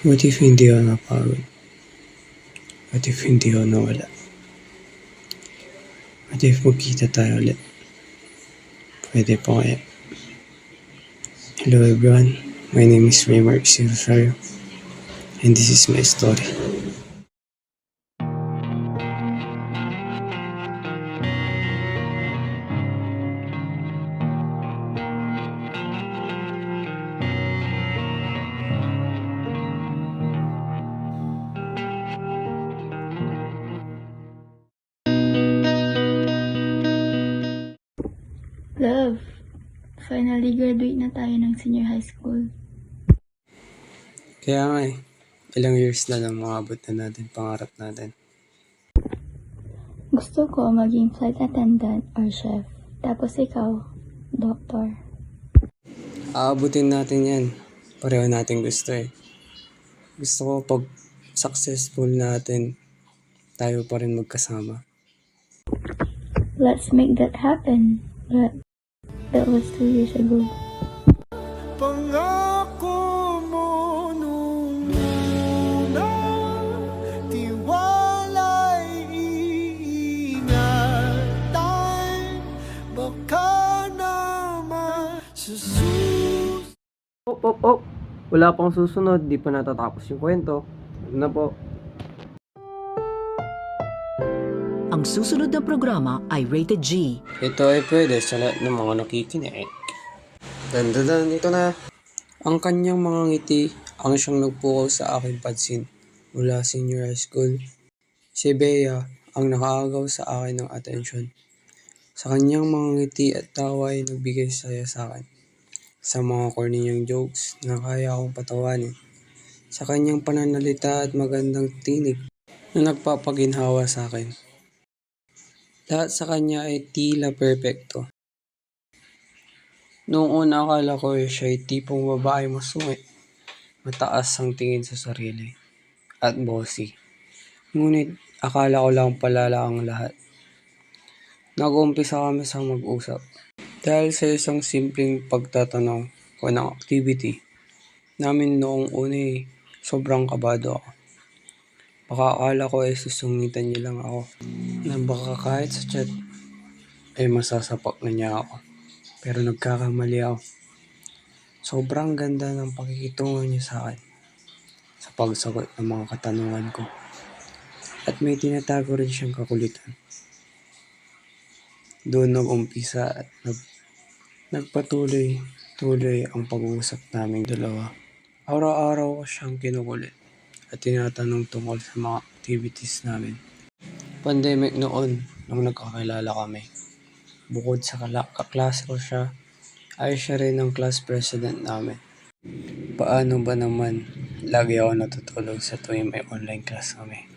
What if hindi ako napagod? What if hindi ako nawala? What if magkita tayo ulit? Pwede po kaya? Hello everyone, my name is Raymark C. Rosario, and this is my story. Love, finally graduate na tayo ng senior high school. Kaya nga ilang years na lang makabot na natin pangarap natin. Gusto ko maging flight attendant or chef. Tapos ikaw, doctor. Aabutin natin yan. Pareho natin gusto Gusto ko pag successful natin, tayo pa rin magkasama. Let's make that happen. But that was 2 years ago. Pangako mo nung una, tiwala'y iingatan, baka naman susunod. Wala pang susunod, di pa natatapos yung kwento. Ano na po? Ang susunod na programa ay Rated G. Ito ay pwede sa lahat ng mga nakikinig. Dandadan, ito na. Ang kanyang mga ngiti ang siyang nagpukaw sa aking pansin mula senior high school. Si Bea ang nakaagaw sa akin ng atensyon. Sa kanyang mga ngiti at tawa ay nagbigay saya sa akin. Sa mga corny niyang jokes na kaya akong patawanin. Sa kanyang pananalita at magandang tinig na nagpapaginhawa sa akin. Lahat sa kanya ay tila perpekto. Noong una akala ko siya ay tipong babae masungit, mataas ang tingin sa sarili, at bossy. Ngunit akala ko lang palala ang lahat. Nag-uumpisa kami sa mag-usap. Dahil sa isang simpleng pagtatanong ko ng activity namin noong una sobrang kabado ako. Baka akala ko susungitan niya lang ako. Na baka kahit sa chat ay masasapak na niya ako. Pero nagkakamali ako. Sobrang ganda ng pakikitungo niya sa akin sa pagsagot ng mga katanungan ko. At may tinatago rin siyang kakulitan. Doon nag-umpisa at nagpatuloy ang pag-uusap naming dalawa. Araw-araw ko siyang kinukulit at tinatanong tungkol sa mga activities namin. Pandemic noon nung nagkakilala kami. Bukod sa kaklase ko siya, ay siya rin ang class president namin. Paano ba naman, lagi ako natutulog sa tuwing may online class kami.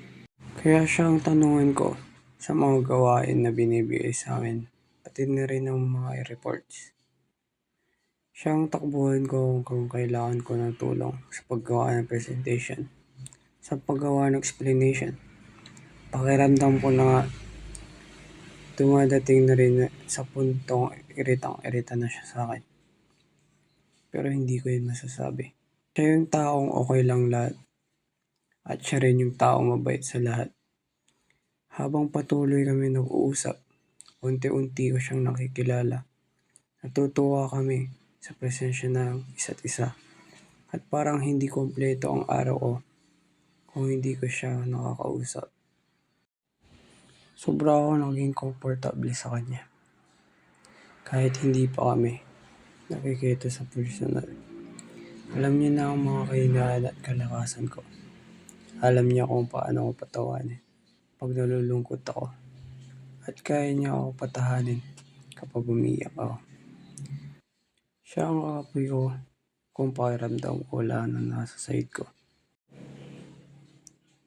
Kaya siya ang tanungan ko sa mga gawain na binibigay sa amin, pati na rin ang mga reports. Siya ang takbuhan ko kung kailangan ko ng tulong sa paggawa ng presentation, sa paggawa ng explanation. Pakiramdam ko na nga, dumadating na rin sa puntong iritang-irita na siya sa akin. Pero hindi ko yun masasabi. Siya yung taong okay lang lahat. At siya rin yung taong mabait sa lahat. Habang patuloy kami nag-uusap, unti-unti ko siyang nakikilala. Natutuwa kami sa presensya ng isa't isa. At parang hindi kompleto ang araw ko kung hindi ko siya nakakausap. Sobra ako naging comfortable sa kanya. Kahit hindi pa kami nakikita sa personal. Alam niya na ang mga kailangan at kalakasan ko. Alam niya kung paano ako patawanin pag nalulungkot ako. At kaya niya ako patahanin kapag umiiyak ako. Siya ang kakapoy ko kung pakiramdam ko wala na nasa side ko.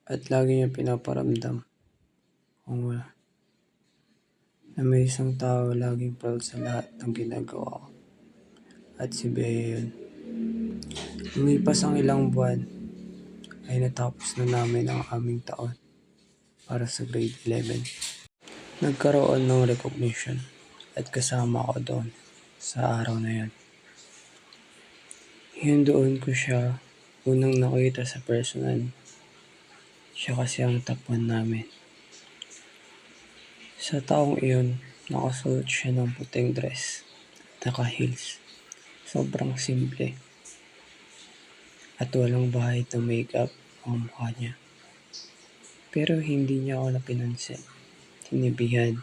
At lagi niya pinaparamdam kung wala. Na may isang tao laging proud sa lahat ng ginagawa ko. At si Bea yun. Lumipas ang ilang buwan ay natapos na namin ang aming taon para sa grade 11. Nagkaroon ng recognition at kasama ko doon sa araw na yun. Yun doon ko siya unang nakita sa personal. Siya kasi ang top 1 namin. Sa taong iyon, nakasuot siya ng puting dress at naka-heels. Sobrang simple at walang bahid na makeup ang mukha niya. Pero hindi niya ako napinansin, tinibihan,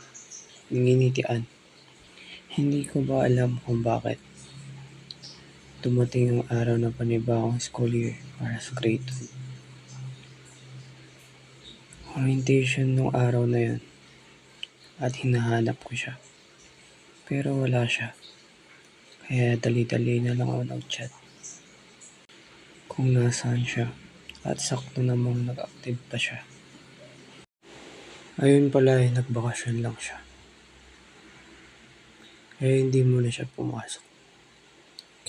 ninginitian. Hindi ko ba alam kung bakit. Dumating ang araw na panibagong school year para sa grade 2. Orientation nung araw na yun at hinahanap ko siya. Pero wala siya. Kaya dali-dali na lang ako nag-chat kung nasaan siya at sakto namang nag-active pa siya. Ayun pala ay nagbakasyon lang siya. Kaya hindi muna siya pumasok.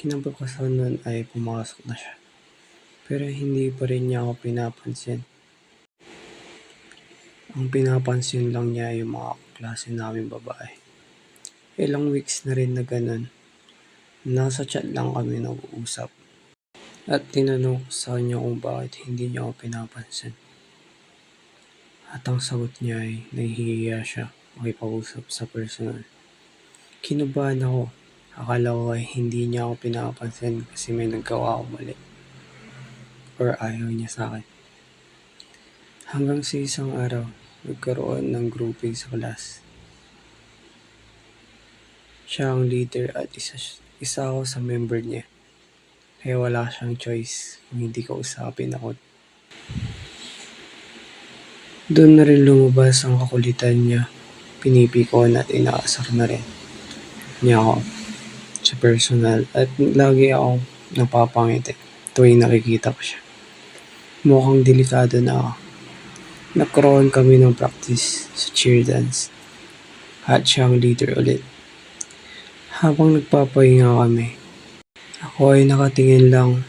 Kinabukasan nun ay pumasok na siya. Pero hindi pa rin niya ako pinapansin. Ang pinapansin lang niya ay yung mga klase namin babae. Ilang weeks na rin na ganun. Nasa chat lang kami nag-uusap. At tinanong ko sa kanya kung bakit hindi niya ako pinapansin. At ang sagot niya ay nahihiya siya makipag-usap sa personal. Kinabahan ako. Akala ko ay hindi niya ako pinapansin kasi may nagawa ako mali. Or ayaw niya sa akin. Hanggang sa isang araw, nagkaroon ng grouping sa class. Siya ang leader at isa ako sa member niya. Kaya wala siyang choice kung hindi ko usapin ako. Doon na rin lumabas ang kakulitan niya. Pinipikon at inaasar na rin niya ako sa personal at lagi akong napapangiti tuwing nakikita ko siya. Mukhang delikado na ako. Nagkaroon kami ng practice sa cheer dance at siya ang leader ulit. Habang nagpapahinga kami, ako ay nakatingin lang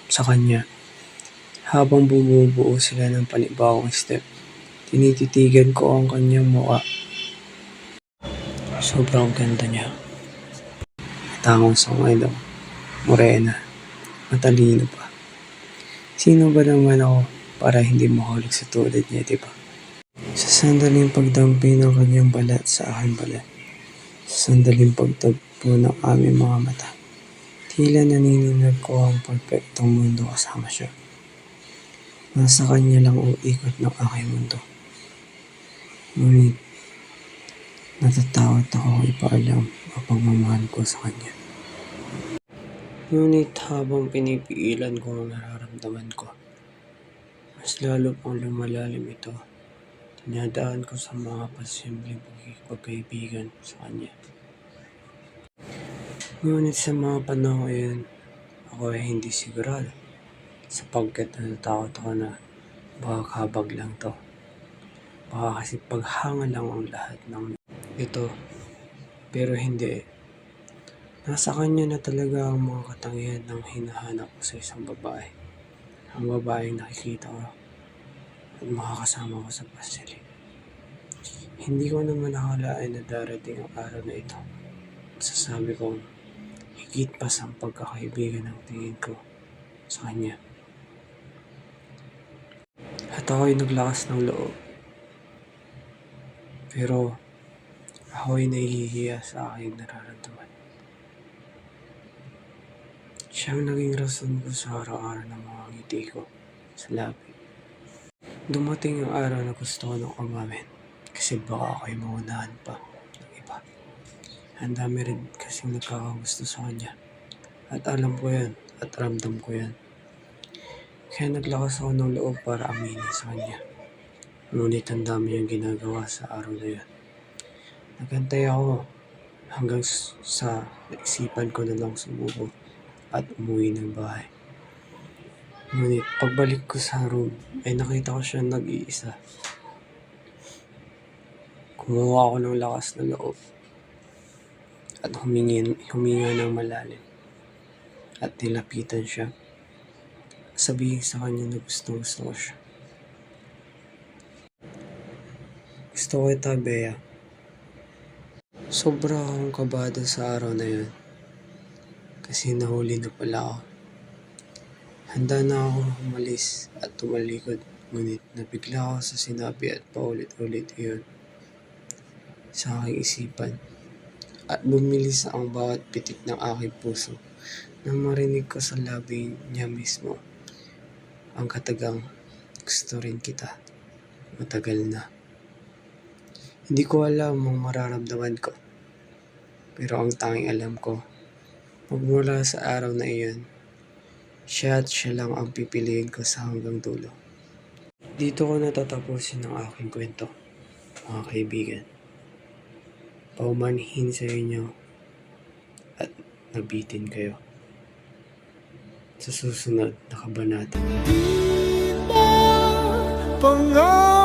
sa kanya. Habang bumubuo sila ng panibagong step, tinititigan ko ang kanyang mukha. Sobrang ganda niya. Tangos ang morena, matalino pa. Sino ba naman ako para hindi mahulog sa tulad niya, diba? Sa sandaling pagdampi ng kanyang balat sa aking balat, sa sandaling pagtagpo ng aming mga mata, tila naniningag ko ang perfectong mundo kasama siya. Nasa kanya lang ang ikot ng aking mundo. Ngunit, natatakot ako ipaalam ang pagmamahal ko sa kanya. Ngunit habang pinipigilan ko ang nararamdaman ko, mas lalo pang lumalalim ito. Tinadaan ko sa mga pasimpleng pagkaibigan sa kanya. Ngunit sa mga panahon yun, ako ay hindi sigurado sapagkat natatakot ako na baka kabag lang to. Baka kasi paghanga lang ang lahat ng ito. Pero hindi. Nasa kanya na talaga ang mga katangian ng hinahanap ko sa isang babae. Ang babaeng nakikita ko at makakasama ko sa pasili. Hindi ko naman nakalain na darating ang araw na ito. Sasabi kong higit pa sa pagkakaibigan ng tingin ko sa kanya. At ako'y naglakas ng loob. Pero ako'y nahihiya sa aking nararamdaman. Siyang naging rason ko sa araw-araw ng mga ngiti ko sa labi. Dumating ang araw na gusto ko nang umamin kasi baka ako'y maunahan pa ng iba. Ang dami rin kasing nagkakagusto sa kanya at alam ko yan at ramdam ko yan. Kaya naglakas ako ng loob para aminin sa kanya. Ngunit ang dami niyang ginagawa sa araw na yan. Nagantay ako hanggang sa naisipan ko na lang sumuko at umuwi ng bahay. Ngunit pagbalik ko sa room ay nakita ko siya nag-iisa. Kumuha ako ng lakas na loob at huminga ng malalim at nilapitan siya. Sabihin sa kanya na gusto ko siya. Gusto ko kita, Bea. Sobra akong kabado sa araw na yun. Kasi nahuli na pala ako. Handa na ako umalis at tumalikod, ngunit nabigla ako sa sinabi at paulit-ulit iyon sa aking isipan. At bumilis ang bawat pitik ng aking puso nang marinig ko sa labi niya mismo ang katagang, gusto rin kita, matagal na. Hindi ko alam ang mararamdaman ko, pero ang tanging alam ko, magmula sa araw na iyon, siya at siya lang ang pipiliin ko sa hanggang dulo. Dito ko natatapusin ang aking kwento, mga kaibigan. Paumanhin sa inyo at nabitin kayo. Sa susunod na kabanata. Pangarap